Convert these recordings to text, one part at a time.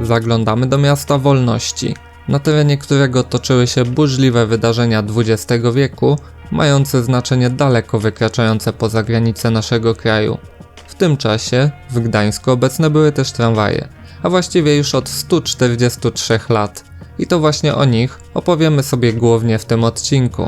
Zaglądamy do miasta Wolności, na terenie którego toczyły się burzliwe wydarzenia XX wieku, mające znaczenie daleko wykraczające poza granice naszego kraju. W tym czasie w Gdańsku obecne były też tramwaje, a właściwie już od 143 lat. I to właśnie o nich opowiemy sobie głównie w tym odcinku.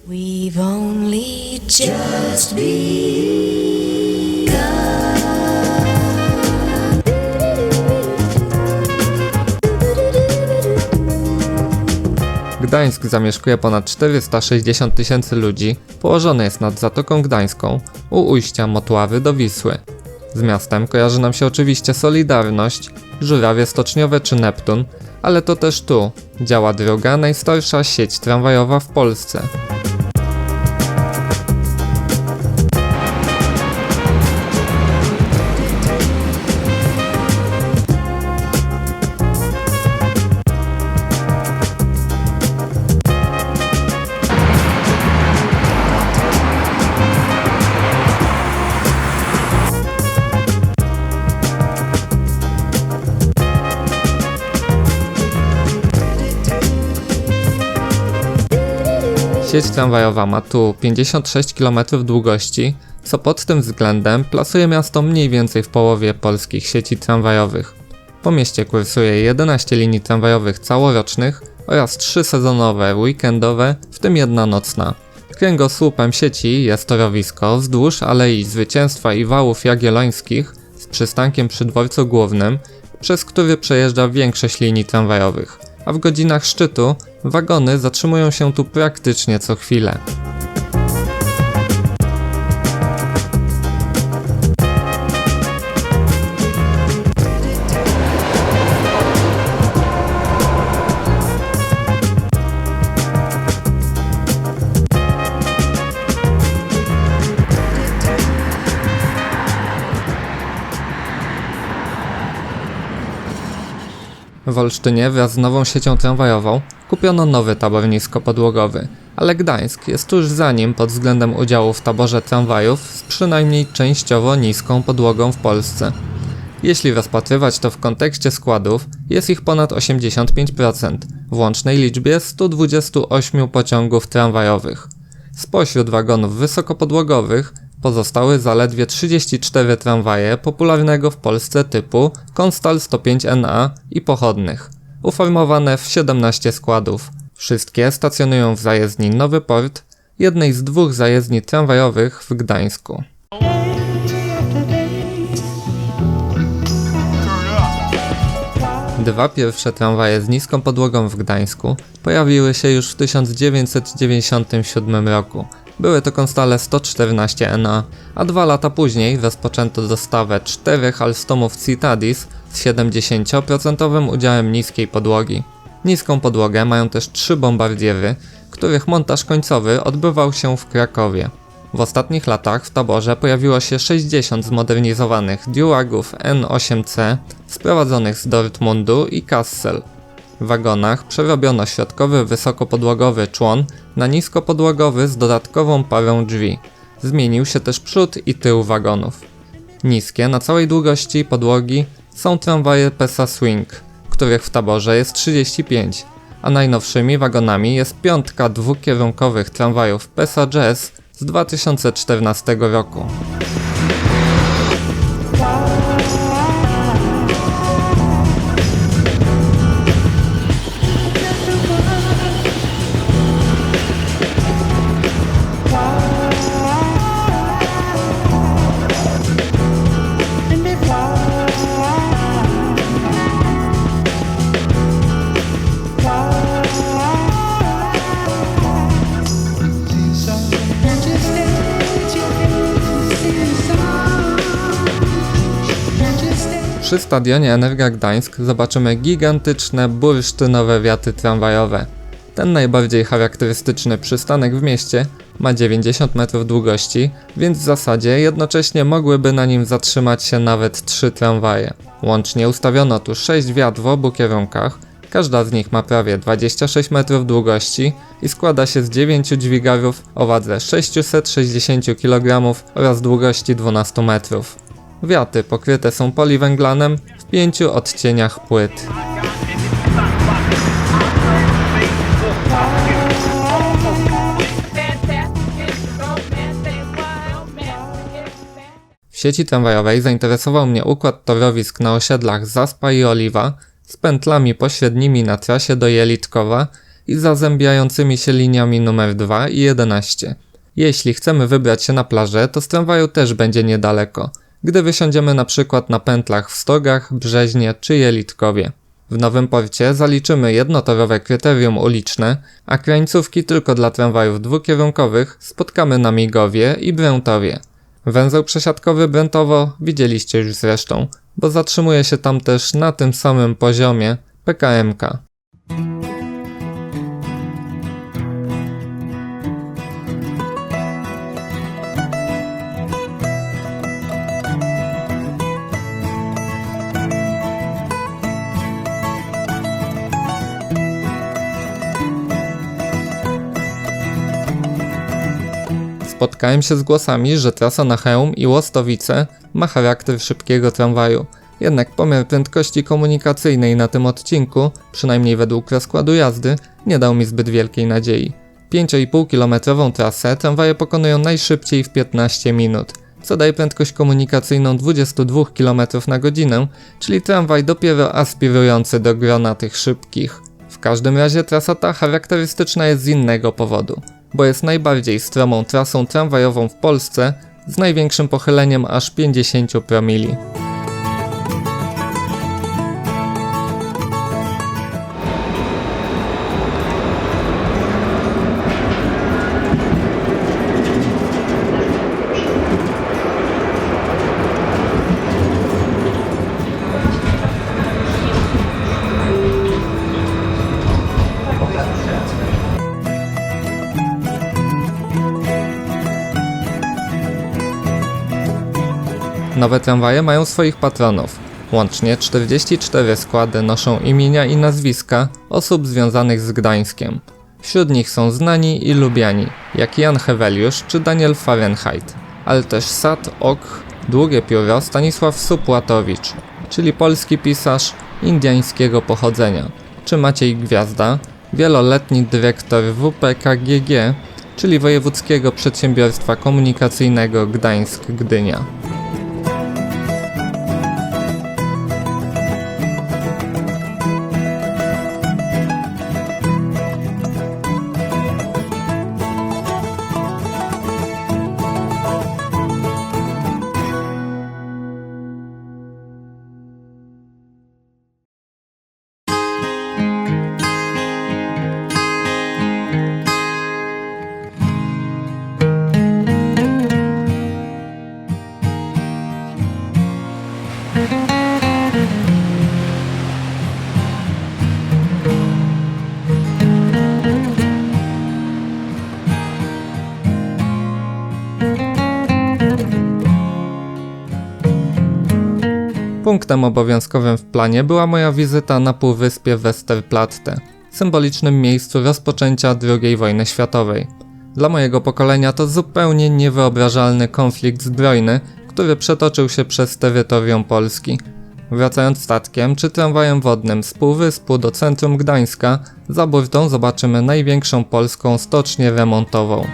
We've only just begun. Gdańsk zamieszkuje ponad 460 tysięcy ludzi, położony jest nad Zatoką Gdańską, u ujścia Motławy do Wisły. Z miastem kojarzy nam się oczywiście Solidarność, Żurawie Stoczniowe czy Neptun, ale to też tu działa druga, najstarsza sieć tramwajowa w Polsce. Sieć tramwajowa ma tu 56 km długości, co pod tym względem plasuje miasto mniej więcej w połowie polskich sieci tramwajowych. Po mieście kursuje 11 linii tramwajowych całorocznych oraz 3 sezonowe, weekendowe, w tym jedna nocna. Kręgosłupem sieci jest torowisko wzdłuż Alei Zwycięstwa i Wałów Jagiellońskich z przystankiem przy dworcu głównym, przez który przejeżdża większość linii tramwajowych, a w godzinach szczytu wagony zatrzymują się tu praktycznie co chwilę. W Olsztynie wraz z nową siecią tramwajową kupiono nowy tabor niskopodłogowy, ale Gdańsk jest tuż za nim pod względem udziału w taborze tramwajów z przynajmniej częściowo niską podłogą w Polsce. Jeśli rozpatrywać to w kontekście składów, jest ich ponad 85% w łącznej liczbie 128 pociągów tramwajowych. Spośród wagonów wysokopodłogowych pozostały zaledwie 34 tramwaje popularnego w Polsce typu Konstal 105NA i pochodnych, uformowane w 17 składów. Wszystkie stacjonują w zajezdni Nowy Port, jednej z 2 zajezdni tramwajowych w Gdańsku. Dwa pierwsze tramwaje z niską podłogą w Gdańsku pojawiły się już w 1997 roku. Były to Konstale 114NA, a 2 lata później rozpoczęto dostawę 4 Alstomów Citadis z 70% udziałem niskiej podłogi. Niską podłogę mają też 3 bombardiery, których montaż końcowy odbywał się w Krakowie. W ostatnich latach w taborze pojawiło się 60 zmodernizowanych Duewagów N8C sprowadzonych z Dortmundu i Kassel. W wagonach przerobiono środkowy wysokopodłogowy człon na niskopodłogowy z dodatkową parą drzwi. Zmienił się też przód i tył wagonów. Niskie na całej długości podłogi są tramwaje PESA Swing, których w taborze jest 35, a najnowszymi wagonami jest 5 dwukierunkowych tramwajów PESA Jazz z 2014 roku. Przy stadionie Energa Gdańsk zobaczymy gigantyczne bursztynowe wiaty tramwajowe. Ten najbardziej charakterystyczny przystanek w mieście ma 90 metrów długości, więc w zasadzie jednocześnie mogłyby na nim zatrzymać się nawet 3 tramwaje. Łącznie ustawiono tu 6 wiat w obu kierunkach, każda z nich ma prawie 26 metrów długości i składa się z 9 dźwigarów o wadze 660 kg oraz długości 12 metrów. Wiaty pokryte są poliwęglanem w 5 odcieniach płyt. W sieci tramwajowej zainteresował mnie układ torowisk na osiedlach Zaspa i Oliwa z pętlami pośrednimi na trasie do Jelitkowa i zazębiającymi się liniami numer 2 i 11. Jeśli chcemy wybrać się na plażę, to z tramwaju też będzie niedaleko, gdy wysiądziemy na przykład na pętlach w Stogach, Brzeźnie czy Jelitkowie. W Nowym Porcie zaliczymy jednotorowe kryterium uliczne, a krańcówki tylko dla tramwajów dwukierunkowych spotkamy na Migowie i Brętowie. Węzeł przesiadkowy Brętowo widzieliście już zresztą, bo zatrzymuje się tam też na tym samym poziomie PKM-ka. Spotkałem się z głosami, że trasa na Chełm i Łostowice ma charakter szybkiego tramwaju. Jednak pomiar prędkości komunikacyjnej na tym odcinku, przynajmniej według rozkładu jazdy, nie dał mi zbyt wielkiej nadziei. 5,5-kilometrową trasę tramwaje pokonują najszybciej w 15 minut, co daje prędkość komunikacyjną 22 km na godzinę, czyli tramwaj dopiero aspirujący do grona tych szybkich. W każdym razie trasa ta charakterystyczna jest z innego powodu, bo jest najbardziej stromą trasą tramwajową w Polsce z największym pochyleniem aż 50 promili. Nowe tramwaje mają swoich patronów. Łącznie 44 składy noszą imienia i nazwiska osób związanych z Gdańskiem. Wśród nich są znani i lubiani, jak Jan Heweliusz czy Daniel Fahrenheit, ale też Sad Ok, Długie Pióro Stanisław Supłatowicz, czyli polski pisarz indiańskiego pochodzenia, czy Maciej Gwiazda, wieloletni dyrektor WPKGG, czyli Wojewódzkiego Przedsiębiorstwa Komunikacyjnego Gdańsk-Gdynia. Punktem obowiązkowym w planie była moja wizyta na półwyspie Westerplatte, symbolicznym miejscu rozpoczęcia II wojny światowej. Dla mojego pokolenia to zupełnie niewyobrażalny konflikt zbrojny, który przetoczył się przez terytorium Polski. Wracając statkiem czy tramwajem wodnym z półwyspu do centrum Gdańska, za burtą zobaczymy największą polską stocznię remontową.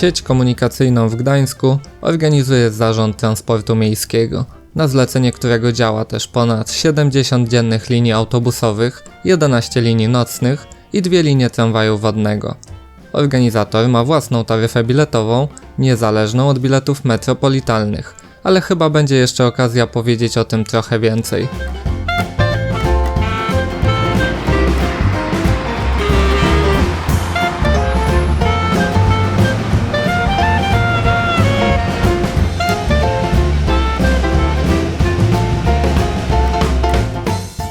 Sieć komunikacyjną w Gdańsku organizuje Zarząd Transportu Miejskiego, na zlecenie którego działa też ponad 70 dziennych linii autobusowych, 11 linii nocnych i 2 linie tramwaju wodnego. Organizator ma własną taryfę biletową, niezależną od biletów metropolitalnych, ale chyba będzie jeszcze okazja powiedzieć o tym trochę więcej.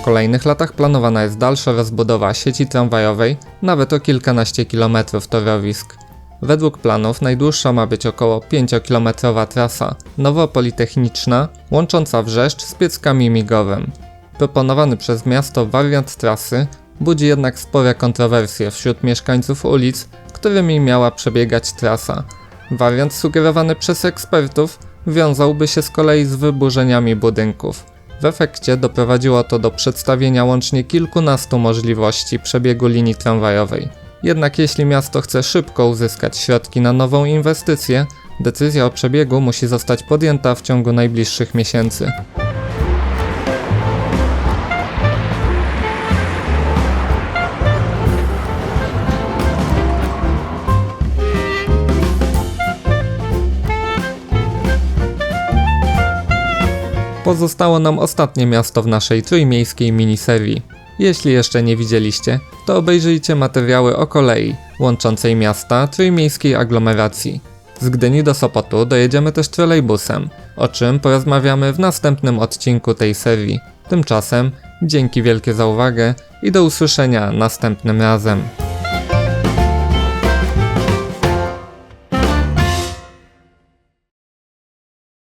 W kolejnych latach planowana jest dalsza rozbudowa sieci tramwajowej, nawet o kilkanaście kilometrów torowisk. Według planów najdłuższa ma być około 5-kilometrowa trasa nowopolitechniczna, łącząca Wrzeszcz z Pieckami i Migowem. Proponowany przez miasto wariant trasy budzi jednak spore kontrowersje wśród mieszkańców ulic, którymi miała przebiegać trasa. Wariant sugerowany przez ekspertów wiązałby się z kolei z wyburzeniami budynków. W efekcie doprowadziło to do przedstawienia łącznie kilkunastu możliwości przebiegu linii tramwajowej. Jednak jeśli miasto chce szybko uzyskać środki na nową inwestycję, decyzja o przebiegu musi zostać podjęta w ciągu najbliższych miesięcy. Pozostało nam ostatnie miasto w naszej trójmiejskiej miniserii. Jeśli jeszcze nie widzieliście, to obejrzyjcie materiały o kolei łączącej miasta trójmiejskiej aglomeracji. Z Gdyni do Sopotu dojedziemy też trolejbusem, o czym porozmawiamy w następnym odcinku tej serii. Tymczasem dzięki wielkie za uwagę i do usłyszenia następnym razem.